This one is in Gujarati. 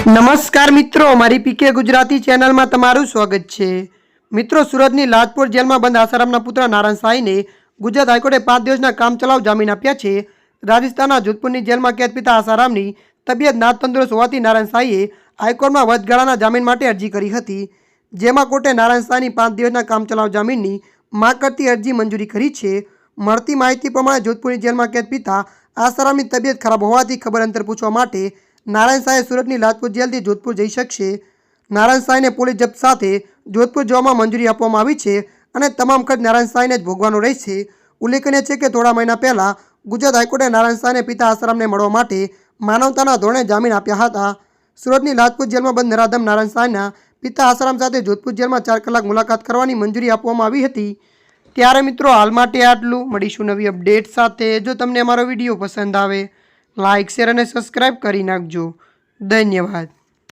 નમસ્કાર મિત્રો, મારી પીકે ગુજરાતી ચેનલમાં તમારું સ્વાગત છે। મિત્રો, સુરતની લાજપોર જેલમાં બંધ આસારામના પુત્ર નારાયણ સાંઈને ગુજરાત હાઈકોર્ટે 5 દિવસના કામચલાઉ જામીન આપ્યા છે। રાજસ્થાનના જોધપુરની જેલમાં કેદ પિતા આસારામની તબિયત નાતંદુરસ્ત હોવાથી નારાયણ સાંઈએ હાઈકોર્ટમાં વચગાળાના જામીન માટે અરજી કરી હતી, જેમાં કોર્ટે નારાયણ સાંઈની 5 દિવસના કામચલાઉ જામીનની માંગ કરતી અરજી મંજૂરી કરી છે। મળતી માહિતી પ્રમાણે જોધપુરની જેલમાં કેદ પિતા આસારામની તબિયત ખરાબ હોવાથી ખબર અંતર પૂછવા માટે નારાયણ સાંઈ સુરતની લાજપોર જેલથી જોધપુર જઈ શકશે। નારાયણ સાંઈને પોલીસ જપ્ત સાથે જોધપુર જવામાં મંજૂરી આપવામાં આવી છે અને તમામ ખર્ચ નારાયણ સાંઈને જ ભોગવવાનો રહેશે। ઉલ્લેખનીય છે કે થોડા મહિના પહેલા ગુજરાત હાઈકોર્ટે નારાયણ સાંઈને પિતા આસારામને મળવા માટે માનવતાના ધોરણે જામીન આપ્યા હતા। સુરતની લાજપોર જેલમાં બંધ નરાધમ નારાયણ સાંઈના પિતા આસારામ સાથે જોધપુર જેલમાં 4 કલાક મુલાકાત કરવાની મંજૂરી આપવામાં આવી હતી। ત્યારે મિત્રો, હાલ માટે આટલું। મળીશું નવી અપડેટ સાથે। જો તમને અમારો વિડીયો પસંદ આવે, લાઇક, શેર અને સબસ્ક્રાઈબ કરી નાખજો। ધન્યવાદ।